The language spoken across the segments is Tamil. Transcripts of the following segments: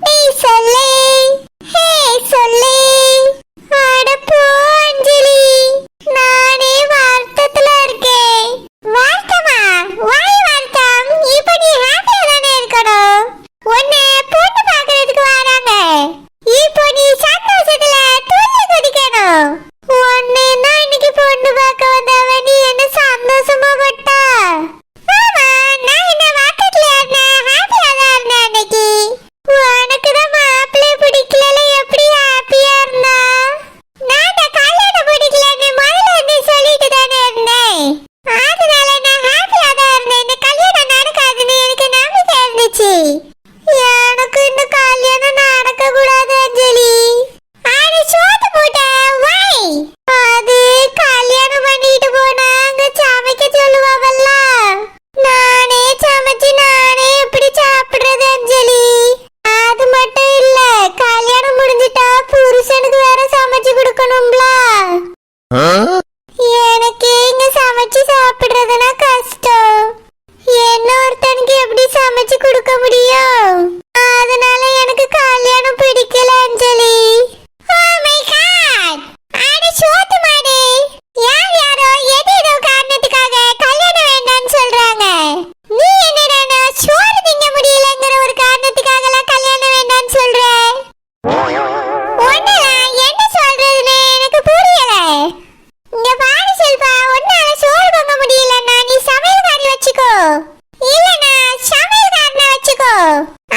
ஏய் சொல்லு. ஹே சொல்லு. அட போ அஞ்சலி, நானே வருத்தத்துல இருக்கேன். வருத்தமா? வாய் வருத்தம். இப்போ நீ ஹாப்பியா தானே இருக்கணும். உன்னை பொண்ணு பார்க்கறதுக்கு வராங்க. இப்போ நீ சந்தோஷத்துல துள்ளி குதிக்கணும். உன்னை தான் இன்னைக்கு பொண்ணு பார்க்க வந்தவ, நீ என்ன சந்தோஷமா பட்டா? ஆமா, நான் என்ன வாக்கத்துல இருந்தேன், ஹாப்பியா தான் இருந்தேன் அன்னைக்கு. உனக்கு தான் மாப்பிள்ளை பிடிக்கல, எப்படி ஹாப்பியா இருந்தா? நான் தான் கல்யாணம் பிடிக்கலன்னு முதல்ல இருந்து சொல்லிட்டு தானே இருந்தேன். அதனால நான் ஹாப்பியா தான் இருந்தேன். இந்த கல்யாணம் நடக்காதுன்னு எனக்கு நம்பிக்கை இருந்துச்சு. எனக்கு இந்த கல்யாணம் நடக்க கூடாது அஞ்சலி. ஆனா சோத்து போட்ட வை. அது கல்யாணம் பண்ணிட்டு போனா அங்க சமைக்க சொல்லுவாங்கல்ல. நானே சமைச்சு நானே எப்படி சாப்பிடுறது அஞ்சலி? அது மட்டும் இல்ல, கல்யாணம் முடிஞ்சிட்டா புருஷனுக்கு வேற சமைச்சு கொடுக்கணும்ல. எனக்கு இங்க சமைச்சு சாப்பிடுறதுனா கஷ்டம். என்ன ஒருத்தனுக்கு எப்படி சமைச்சு கொடுக்க முடியும்? அதனால எனக்கு கல்யாணம் பிடிக்கல அஞ்சலி. Oh my God! அட சோத்து மாடு, யாரோ ஏதோ காரணத்துக்காக கல்யாணம் வேண்டாம்னு சொல்றாங்க. நீ என்னடா சோறு திங்க முடியலங்கிற ஒரு காரணத்துக்காகலாம் கல்யாணம் வேண்டாம்னு சொல்ற? உன்னலாம் என்ன சொல்றதுன்னு எனக்கு புரியல. இங்க பாரு செல்வா, உன்னால சோறு பொங்க முடியலன்னா நீ சமையல்காரி வச்சுக்கோ, இல்லனா சமையல்காரனை வச்சுக்கோ.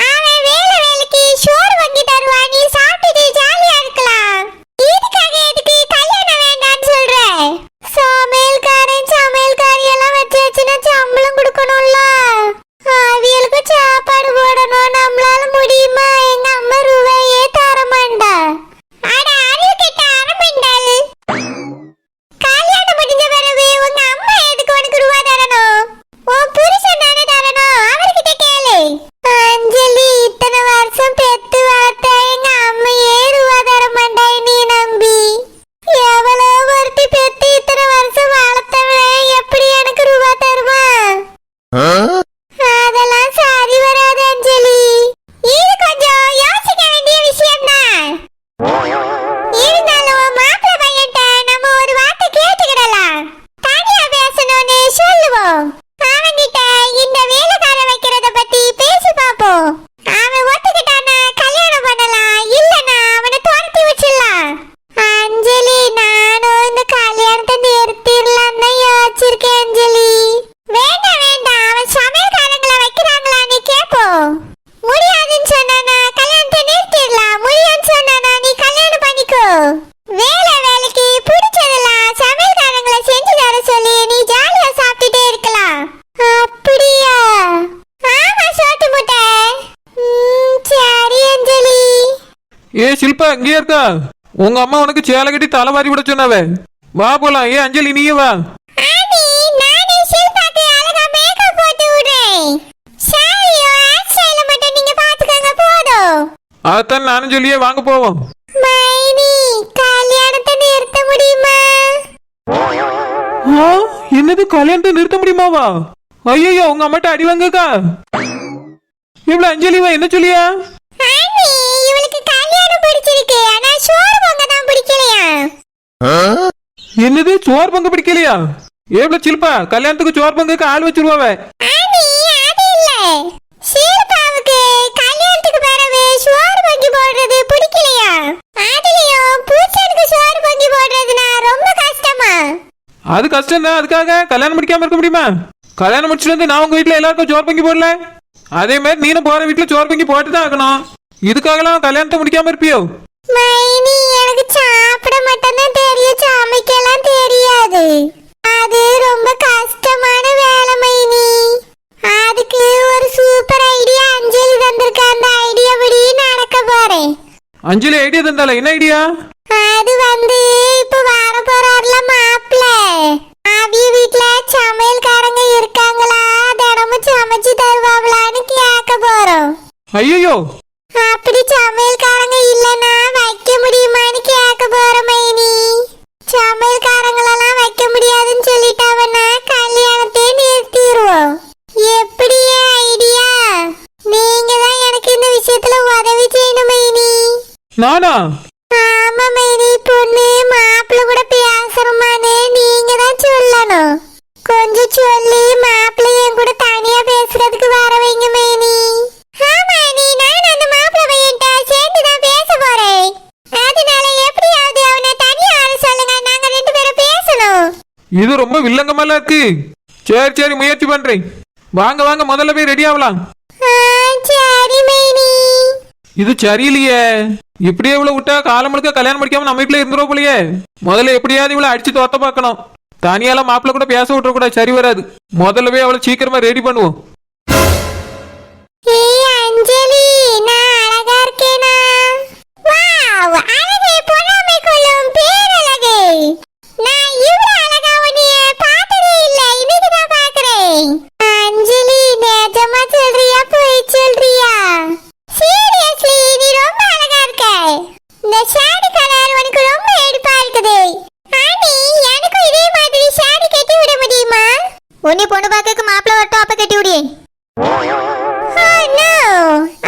அவன் வேலைக்கு சோறு வாங்கி தருவான், நீ சாப்பிட்டு ஜாலியா இருக்கலாம். இதுக்காக எதுக்கு கல்யாணம் வேண்டாம்னு சொல்ற? சமையல்காரி எல்லாம் வச்சாச்சுன்னா சம்பளம் கொடுக்கணும்ல. அவியலுக்கு சாப்பாடு போடணும். நம்மளால முடியுமா? எங்க அம்மா ரூபாயே தர மாட்டா. அட அறிவு கெட்ட அரமண்டல், கல்யாணம் முடிஞ்ச பிறகு உங்க அம்மா எதுக்கு உனக்கு ரூபா தரணும்? உன் புருஷன் தானே தரணும், அவர்கிட்ட கேளு. அஞ்சலி, இத்தனை வருஷம் பெத்து வளர்த்த எங்க அம்மையே ரூபா தர மாட்டா நீ நம்பி. எவ்வளோ ஒருத்தி பெத்து இத்தனை வருஷம் வளர்த்தவன் எப்படி எனக்கு ரூபா தருமா? அதெல்லாம் சரி வராது அஞ்சலி. இது கொஞ்சம் யோசிக்க வேண்டிய விஷயம் தான். இருந்தாலும் மாப்பிள்ளை பையன்ட்ட நம்ம ஒரு வார்த்தை கேட்டுக்கிடலாம். தனியா பேசணும்னு சொல்லுவோம். அவன்கிட்ட இந்த வேலைக்கார வைக்கிறத பத்தி பேசி பார்ப்போம். அவன் ஒத்துக்கிட்டானா கல்யாணம் பண்ணலாம், இல்லனா அவனை துரத்தி வச்சிடலாம். அஞ்சலி, நானும் இந்த கல்யாணத்தை நிறுத்திடலாம் தான் யோசிச்சிருக்கேன் அஞ்சலி. வேண்டாம், அவன் சமையல்காரங்களை வைக்கிறாங்களான்னு கேட்போம். முடியாதுன்னு சொன்னானா கல்யாணத்தை நிறுத்திடலாம். முடியாதுன்னு சொன்னானா நீ கல்யாணம் பண்ணிக்கோ. வேலைக்கு பிடிச்சதெல்லாம் சமையல்காரங்களை செஞ்சு தர சொல்லி நீ ஜாலியா சாப்பிட்டுட்டே இருக்கலாம். அப்படியா? ஆமா சோத்து முட்டை. சரி அஞ்சலி. ஏ ஷில்பா, இங்கே இருக்கா? உங்க அம்மா உனக்கு சேலை கட்டி தலைவாரி விட சொன்னாவே. வா போலாம். ஏ அஞ்சலி, நீயே வா. ஆனி, நானே ஷில்பாக்கு அழகா மேக்கப் போட்டு விடுறேன். சாரியோ ஹேர் ஸ்டைல மட்டும் நீங்க பாத்துக்கங்க போதும். அதான் நானும் சொல்லியே, வாங்க போவோம். மைனி, கல்யாணத்தை நிறுத்த முடியுமா? என்னது கல்யாணத்தை நிறுத்த முடியுமாவா? ஐயோ, உங்க அம்மாட்ட அடி வாங்கக்கா. இவ்வளவு அஞ்சலிவா என்ன சொல்லியா? ஆனி, இவளுக்கு கல்யாணம் பிடிச்சிருக்கு, ஆனா சோறு பொங்க தான் பிடிக்கலையா? என்னது சோறு பொங்க பிடிக்கலையா? எவ்வளவு சில்பா, கல்யாணத்துக்கு சோறு பொங்கக்கு ஆள் வச்சிருவாவே. ஆனி, அது இல்ல. ஷில்பாவுக்கு கல்யாணத்துக்கு பிறகு சோறு பொங்கி போடுறது பிடிக்கலையா? அதுலயும் பூச்சனுக்கு சோறு பொங்கி போடுறதுனா ரொம்ப கஷ்டமா? அது கஷ்டம் தான். அதுக்காக கல்யாணம் முடிக்காம இருக்க முடியுமா? கல்யாணம் முடிச்சுட்டு வந்து நான் உங்க வீட்டுல எல்லாருக்கும் சோறு பொங்கி போடல. அதே மாதிரி நீனும் போற வீட்டுல சோறு பொங்கி போட்டு தான் ஆகணும். இதுக்காகலாம் கல்யாணத்தை முடிக்காம இருப்பியோ? மைனி, எனக்கு சாப்பிட மட்டும் தான் தெரியும், சமைக்கலாம் தெரியாது. அது ரொம்ப கஷ்டமான வேலை மைனி. அதுக்கு ஒரு சூப்பர் ஐடியா அஞ்சலி தந்திருக்க. அந்த ஐடியா படி நடக்க போறேன். அஞ்சலி ஐடியா தந்தால? என்ன ஐடியா? அது இப்ப வர போறாருல மாப்பிள்ள, அவிய வீட்டுல சமையல்காரங்க இருக்காங்களா, தினமும் சமைச்சு தருவாங்களான்னு கேட்க போறோம். ஐயோ, அப்படி சமையல்காரங்க இல்லனா வைக்க முடியுமான்னு கேட்க போறோம் மைனி. சமையல்காரங்களெல்லாம் வைக்க முடியாதுன்னு சொல்லிட்டாவன்னா கல்யாணத்தை நிறுத்திடுவோம். எப்படி ஐடியா? நீங்க தான் எனக்கு இந்த விஷயத்துல உதவி செய்ய நானா? ஆமா மைனி, பொண்ணு மாப்பிள்ள கூட பேசணுமான்னு நீங்க தான் சொல்லணும். கொஞ்சம் சொல்லி மாப்பிள்ளையும் கூட தனியா பேசுறதுக்கு வர வைங்க மைனி. ஆமா நீ, நான் அந்த மாப்பிள்ளை பையன்ட்ட சேர்ந்து தான் பேச போறேன். அதனால எப்படியாவது அவனை தனியா வர சொல்லுங்க, நாங்க 2 பேரும் பேசணும். இது ரொம்ப வில்லங்கமெல்லாம் இருக்கு. சரி சரி, முயற்சி பண்றேன். வாங்க வாங்க, முதல்ல போய் ரெடி ஆகலாம். சரி மைனி. இது சரியில்லையே. இப்படியே இவ்வளவு விட்டா காலம் முழுக்க கல்யாணம் முடிக்காம நம்ம வீட்டுல இருந்துரும் போலயே. முதல்ல எப்படியாவது இவ்வளவு அடிச்சு தோத்த பார்க்கணும். தனியால மாப்பிள்ள கூட பேச விட்டுற கூட சரி வராது. முதல்ல போய் அவளை சீக்கிரமா ரெடி பண்ணுவோம். ஏய் அஞ்சலி, நான் அழகா இருக்கேனா? வாவ், அழகே பொறாமை கொள்ளும் பேரழகே. நான் இவ்வளவு அழகா உன்னைய பார்த்ததே இல்ல, இன்னைக்கு தான் பார்க்கிறேன். அஞ்சலி, நிஜமா சொல்றியா பொய் சொல்றியா? சீரியஸ்லி நீ ரொம்ப அழகா இருக்க. இந்த ஷாடி கலர் உனக்கு ரொம்ப எடுப்பா இருக்குது. ஆனி, எனக்கும் இதே மாதிரி ஷாடி கட்டி விட முடியுமா? உன்னை பொண்ணு பார்க்க மாப்பிள்ளை வரட்டும், அப்ப கட்டி விடு.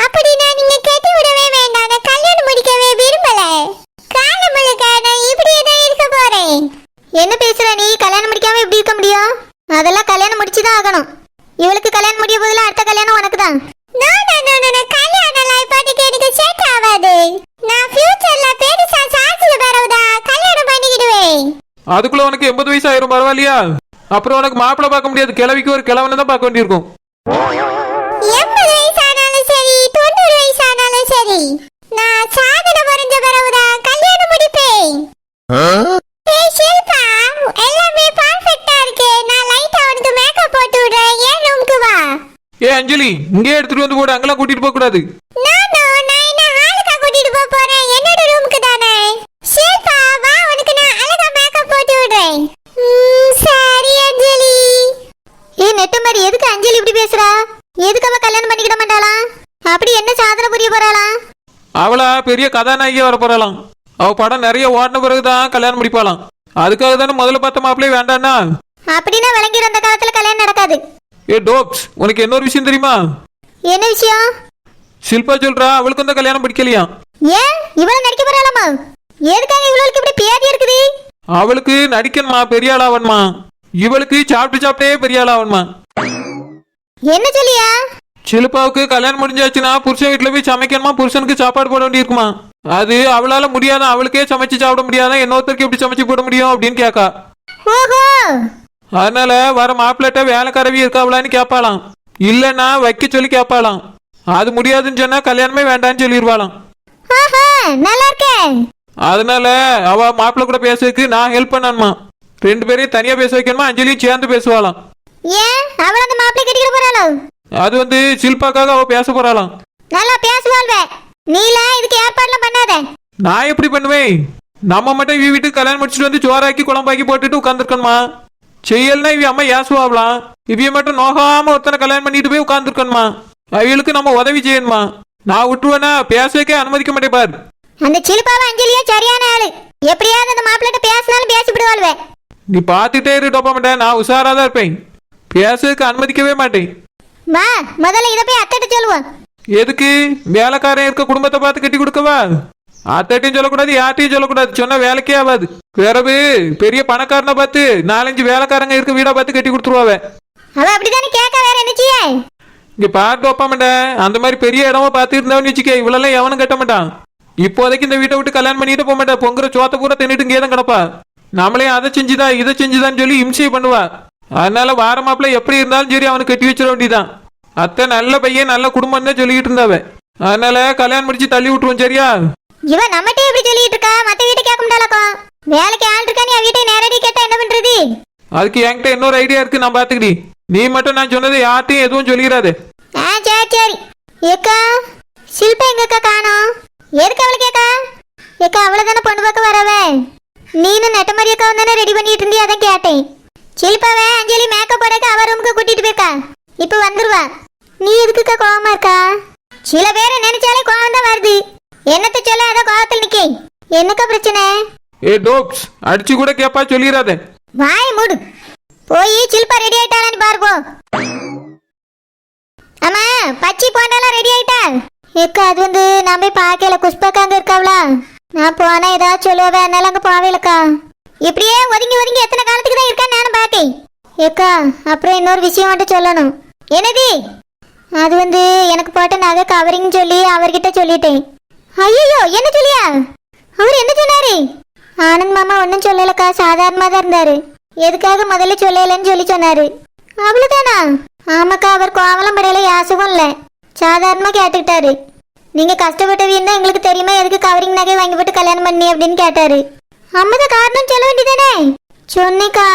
அப்படின்னா நீங்க கட்டி விடவே வேண்டாம், நான் கல்யாணம் முடிக்கவே விரும்பல. காலம் முழுக்க நான் இப்படியே தான் இருக்க போறேன். என்ன பேசுற நீ? கல்யாணம் முடிக்காம எப்படி இருக்க முடியும்? அதெல்லாம் கல்யாணம் முடிச்சுதான் ஆகணும். இவளுக்கு கல்யாணம் முடிய போதில் அடுத்த கல்யாணம் உனக்கு தான். கல்யாணம் இப்போதைக்கு எனக்கு செட் ஆகாது. நான் ஃபியூச்சர்ல பெருசா சாட்சிய பரவுதா கல்யாணம் பண்ணிக்கிடுவேன். அதுக்குள்ள உனக்கு 80 வயசு ஆயிரும், பரவாயில்லையா? அப்புறம் உனக்கு மாப்பிள்ள பார்க்க முடியாது. கிழவிக்கு ஒரு கிழவனை தான் பார்க்க வேண்டியிருக்கும். 80 வயசானாலும் சரி, 90 வயசானாலும் சரி, நான் சாதனை புரிஞ்ச பிறகுதான் கல்யாணம் முடிப்பேன். ஏய் ஷில்பா, எல்லாமே பர்ஃபெக்ட்டா இருக்கு. நான் லைட்டா உனக்கு மேக்கப் போட்டு விடுறேன், என் ரூமுக்கு வா. ஏ அஞ்சலி, இங்கே எடுத்துட்டு வந்து போடு. அங்கெல்லாம் கூட்டிட்டு போக கூடாது. நான் என்ன ஹாலுக்கா கூட்டிட்டு போறேன்? என்னோட ரூமுக்கு தானே. ஷில்பா வா, உனக்கு நான் அழகா மேக்கப் போட்டு விடுறேன். சரி அஞ்சலி. ஏய் நெட்ட மாதிரி, எதுக்கு அஞ்சலி இப்படி பேசுறா? எதுக்கு அவ கல்யாணம் பண்ணிக்கிட மாட்டாளா? அப்படி என்ன சாதனை புரிய போறாளா? அவளா பெரிய கதாநாயகியா வர போறாளாம். அவ படம் நிறைய ஓடின பிறகுதான் கல்யாணம் முடிப்பாளாம். அதுக்காக தானே முதல்ல பார்த்த மாப்பிள்ளையே வேண்டான்னா. அப்படின்னா விளங்கிற அந்த காலத்துல கல்யாணம் நடக்காது. ஏ டோப்ஸ், உனக்கு இன்னொரு விஷயம் தெரியுமா? என்ன விஷயம்? ஷில்பா சொல்றா அவளுக்கு அந்த கல்யாணம் பிடிக்கலையா. ஏன் இவ்வளவு நடிக்க போறாளாமா? எதுக்காக இவ்வளவுக்கு இப்படி பேதி இருக்குது? அவளுக்கு நடிக்கணுமா, பெரிய ஆளாவன்மா. இவளுக்கு சாப்பிட்டு சாப்பிட்டே பெரிய ஆளாவன்மா. என்ன சொல்லியா? ஷில்பாவுக்கு கல்யாணம் முடிஞ்சாச்சுன்னா புருஷன் வீட்டுல போய் சமைக்கணுமா, புருஷனுக்கு சாப்பாடு போட வேண்டியிருக்குமா. அது அவளால முடியாதான், அவளுக்கே சமைச்சு சாப்பிட முடியாதான், இன்னொருத்தருக்கு எப்படி சமைச்சு போட முடியும் அப்படின்னு கேட்கா. ஓஹோ. அதனால வர மாப்பிள்ளட்ட வேலைக்காரவி இருக்காவளான்னு கேட்பாளாம். இல்லன்னா வைக்க சொல்லி கேட்பாளாம். அது முடியாதுன்னு சொன்னா கல்யாணமே வேண்டான்னு சொல்லிடுவாளாம். நல்லா இருக்கே. அதனால அவ மாப்பிள்ள கூட பேசுறதுக்கு நான் ஹெல்ப் பண்ணணுமா. 2 பேரையும் தனியா பேச வைக்கணுமா, அஞ்சலியும் சேர்ந்து பேசுவாளாம். ஏன் அவள் அந்த மாப்பிள்ளை கட்டிக்கிட போறாளோ? அது வந்து ஷில்பாக்காக அவ பேச போறாளாம். நல்லா பேசுவாள்வே. நீல இதுக்கு ஏற்பாடுலாம் பண்ணாத. நான் எப்படி பண்ணுவேன்? நம்ம மட்டும் இவ வீட்டுக்கு கல்யாணம் முடிச்சுட்டு வந்து சோறாக்கி குழம்பாக்கி போட்டுட்டு உட்காந்துருக்கணுமா? செய்யலன்னா இவ அம்மா ஏசுவாங்களாம். இவைய மட்டும் நோகாம ஒருத்தனை கல்யாணம் பண்ணிட்டு போய் உட்காந்துருக்கணுமா? அவளுக்கு நம்ம உதவி செய்யணுமா? நான் விட்டுருவேனா? பேசவே அனுமதிக்க மாட்டேன் பாரு. அந்த சிலுப்பாவை அஞ்சலியா சரியான ஆளு. எப்படியாவது அந்த மாப்பிள்ளை பேசினாலும் பேசிவிடுவாள்வே. நீ பாத்துட்டே இரு டோப்பா, நான் உஷாராதான் இருப்பேன். பேசுறதுக்கு அனுமதிக்கவே மாட்டேன். வா, முதல்ல இதை போய் அத்தைட்ட சொல்லுவோம். எதுக்கு? வேலைக்காரன் இருக்க குடும்பத்தை பார்த்து கட்டி கொடுக்கவா? அத்தைட்டையும் சொல்லக்கூடாது, யார்ட்டையும் சொல்லக்கூடாது. சொன்னா வேலைக்கே ஆகாது. பிறகு பெரிய பணக்காரனை பார்த்து 4-5 வேலைக்காரங்க இருக்க வீடா பார்த்து கட்டி கொடுத்துருவாவ. அவ அப்படித்தானே கேட்க, வேற என்னச்சியே? இங்க பாட்டு வைப்பா மாட்டேன். அந்த மாதிரி பெரிய இடமா பார்த்து இருந்தவன்னு வச்சுக்க, இவ்வளவு எவனும் கட்ட மாட்டான். இப்போதைக்கு இந்த வீட்டை விட்டு கல்யாணம் பண்ணிட்டு போக மாட்டா. பொங்குற சோத்த பூரா தின்னுட்டு இங்கே தான் கிடப்பா. நம்மளே அதை செஞ்சுதா இதை செஞ்சுதான்னு சொல்லி இம்சை பண்ணுவா. அதனால வார மாப்பிள்ள எப்படி இருந்தாலும் சரி அவனுக்கு கட்டி வச்சிட வேண்டியதான். அத்தை நல்ல பையன், நல்ல குடும்பம் தான் சொல்லிக்கிட்டு இருந்தாவ. அதனால கல்யாணம் முடிச்சு தள்ளி விட்டுருவோம், சரியா? இவன் நம்மகிட்ட எப்படி சொல்லிட்டு இருக்கா? மத்த வீட்டை கேட்க முடியலக்கோ. வேலைக்கு ஆள் இருக்கா, நீ வீட்டை நேரடி கேட்டா என்ன பண்றது? அதுக்கு என்கிட்ட இன்னொரு ஐடியா இருக்கு, நான் பாத்துக்கிடி. நீ மட்டும் நான் சொன்னதை யார்ட்டையும் எதுவும் சொல்லிடாது. சரி சரி. ஏக்கா ஷில்பா எங்கக்கா காணோம்? எதுக்கு அவளுக்கு ஏக்கா? ஏக்கா அவளை தானே பொண்ணு பார்க்க வரவே. நீனும் நெட்ட மாதிரி அக்கா தானே ரெடி பண்ணிட்டு இருந்தியா, அதான் கேட்டேன். ஷில்பாவே அஞ்சலி மேக்கப் போடக்க அவ ரூமுக்கு கூட்டிட்டு போயிருக்கா. இப்ப வந்துருவா. நீ எதுக்குக்கா கோவமா இருக்கா? சில பேரை நினைச்சாலே கோவம் தான் வருது. என்னத்த சொல்ல, அதான் கோவத்தில் நிக்கே. என்னக்கா பிரச்சனை? ஏ டோப்ஸ், அடிச்சு கூட கேப்பா, சொல்லிடாத. வாய் மூடு. போய் ஷில்பா ரெடி ஆயிட்டாளான்னு பாரு போ. அம்மா, பச்சி போண்டாலாம் ரெடி ஆயிட்டா? ஏக்கா அது வந்து நான் போய் பார்க்கல, குஷ்பாக்கா அங்க இருக்காவளா? நான் போனா ஏதாவது சொல்லுவா, அதனால அங்க போவேலக்கா. இப்படியே ஒதுங்கி ஒதுங்கி எத்தனை காலத்துக்கு தான் இருக்கா நானும் பாக்கேன். ஏக்கா அப்புறம் இன்னொரு விஷயம் மட்டும் சொல்லணும். என்னது? அது வந்து எனக்கு போட்ட நகை கவரிங் சொல்லி அவர்கிட்ட சொல்லிட்டேன். ஐயோ என்ன சொல்லியா? அவர் என்ன சொன்னாரு? ஆனந்த் மாமா ஒன்றும் சொல்லலக்கா, சாதாரணமாக தான் இருந்தாரு. எதுக்காக முதல்ல சொல்லலன்னு சொல்லி சொன்னாரு. அவ்வளோதானா? ஆமாக்கா, அவர் கோவலம் படையில யாசகம் இல்லை, சாதாரணமாக கேட்டுக்கிட்டாரு. நீங்கள் கஷ்டப்பட்டவீன்னு தான் எங்களுக்கு தெரியுமா, எதுக்கு கவரிங் நகை வாங்கி போட்டு கல்யாணம் பண்ணி அப்படின்னு கேட்டாரு. அம்மதான் காரணம் சொல்ல வேண்டியதானே? சொன்னேக்கா.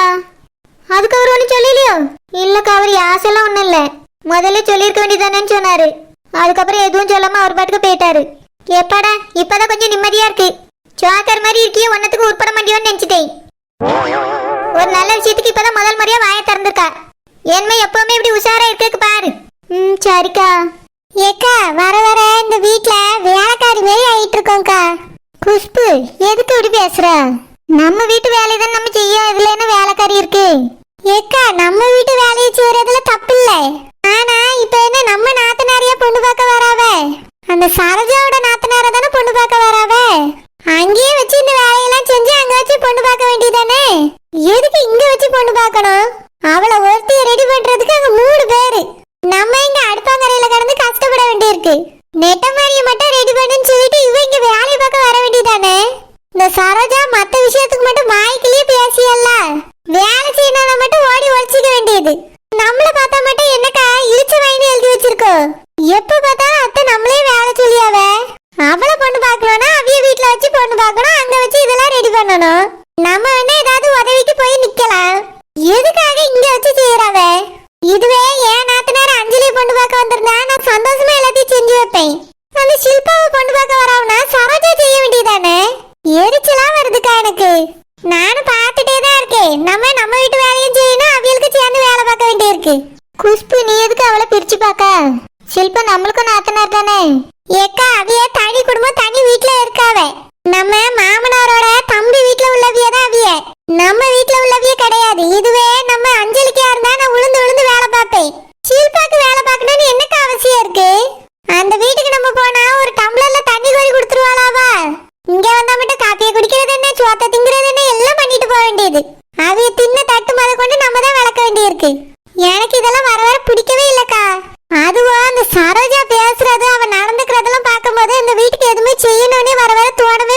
அதுக்கு அவர் ஒன்றும் சொல்லலையோ? இல்லைக்கா, அவர் யாசெல்லாம் ஒன்றும் இல்லை, முதல்ல சொல்லியிருக்க வேண்டியதானேன்னு சொன்னாரு. அதுக்கப்புறம் எதுவும் சொல்லாம அவர் பாட்டுக்கு போயிட்டாரு. எப்பாடா இப்பதான் கொஞ்சம் நிம்மதியா இருக்கு. சோக்கர் மாதிரி இருக்கியே, ஒன்னத்துக்கு உட்பட மாட்டியோன்னு நினைச்சிட்டேன். ஒரு நல்ல விஷயத்துக்கு இப்பதான் முதல் முறையா வாயை திறந்திருக்கா. ஏன்மை எப்பவுமே இப்படி உஷாரா இருக்கு பாரு. சரிக்கா. ஏக்கா வர வர இந்த வீட்ல வேலைக்காரி மாரி ஆயிட்டு இருக்கோம்க்கா. குஷ்பு எதுக்கு இப்படி பேசுற? நம்ம வீட்டு வேலையை தான் நம்ம செய்ய, இதுல என்ன வேலைக்காரி இருக்கு? ஏக்கா நம்ம வீட்டு வேலையை செய்யறதுல தப்பு இல்ல. ஆனா இப்ப என்ன நம்ம நாத்தனாரியா பொண்ணு பார்க்க வராவ? அந்த சரோஜாவோட நாத்தனார தானே பொண்ணு பார்க்க வராவ. அங்கேயே வச்சு இந்த வேலையெல்லாம் செஞ்சு அங்க வச்சு பொண்ணு பார்க்க வேண்டியதானே? எதுக்கு இங்க வச்சு பொண்ணு பார்க்கணும்? அவளை ஒருத்திய ரெடி பண்றதுக்கு அங்க 3 பேரு. நம்ம இங்க அடுப்பாங்கரையில கடந்து கஷ்டப்பட வேண்டியிருக்கு. நெட்டமாரியை மட்டும் ரெடி பண்ணுன்னு சொல்லிட்டு இவ இங்க வேலையை பார்க்க வர வேண்டியதானே? இந்த சரோஜா மத்த விஷயத்துக்கு மட்டும் வாய்க்கிலேயே பேசியல்ல, வேலை செய்யணும் மட்டும் ஓடி ஒழிச்சிக்க வேண்டியது. நம்மள பார்த்தா மட்டும் என்னக்கா இழிச்ச வாயின்னு எழுதி வச்சிருக்கோம். எப்ப பார்த்தாலும் அத்தை நம்மளே வேலை சொல்லியாவ. அவளை பொண்ணு பார்க்கணும்னா அவிய வீட்டுல வச்சு பொண்ணு பார்க்கணும், அங்க வச்சு இதெல்லாம் ரெடி பண்ணணும். நம்ம வேணா ஏதாவது உதவிக்கு போய் நிக்கலாம். எதுக்காக இங்க வச்சு செய்யறாவ? இதுவே ஏன் நாத்தனார் அஞ்சலி பொண்ணு பார்க்க வந்திருந்தா நான் சந்தோஷமா எல்லாத்தையும் செஞ்சு வைப்பேன். அந்த ஷில்பாவை பொண்ணு பார்க்க வராவனா சரோஜா செய்ய வேண்டியதானே? எரிச்சலா வருதுக்கா எனக்கு. நானும் பார்த்துட்டே தான் இருக்கேன். நம்ம வீட்டு வேலையும் செய்யணும், அவியலுக்கு சேர்ந்து வேலை பார்க்க வேண்டியிருக்கு. குஷ்பு நீ எதுக்கு அவளை பிரிச்சு பார்க்க? ஷில்பா நம்மளுக்கும் நாத்தனார் தானே? ஏக்கா அவிய தனி குடும்பம், தனி வீட்டுல இருக்காவ. நம்ம மாமனாரோட தம்பி வீட்டுல உள்ளவிய தான் அவிய, நம்ம வீட்டுல உள்ளவிய கிடையாது. இதுவே நம்ம அஞ்சலிக்கா இருந்தா நான் உளுந்து உளுந்து வேலை பார்ப்பேன். ஷில்பாக்கு வேலை பார்க்கணும்னு என்னக்கா அவசியம் இருக்கு? அந்த வீட்டுக்கு நம்ம போனா ஒரு டம்ளர்ல தண்ணி கோரி கொடுத்துருவாளாவா? இங்க வந்தா மட்டும் காப்பியை குடிக்கிறது என்ன, சோத்த திங்கிறது என்ன எல்லாம் பண்ணிட்டு போக வேண்டியது. அவிய தின்ன தட்டு முத கொண்டு நம்ம தான் விளக்க வேண்டியிருக்கு. எனக்கு இதெல்லாம் வர வர பிடிக்கவே இல்லக்கா. அதுவும் அந்த சரோஜா பேசுறது, அவன் நடந்துக்கிறதெல்லாம் பார்க்கும்போது இந்த வீட்டுக்கு எதுவுமே செய்யணும்னே வர வர தோணவே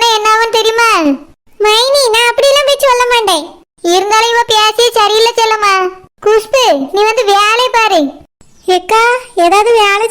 சொன்னா என்ன ஆகும் தெரியுமா? மைனி, நான் அப்படியெல்லாம் போய் சொல்ல மாட்டேன். இருந்தாலும் இவ பேசிய சரியில்லை செல்லம்மா. குஷ்பு, நீ வந்து வேலை பாரு. ஏக்கா, ஏதாவது வேலை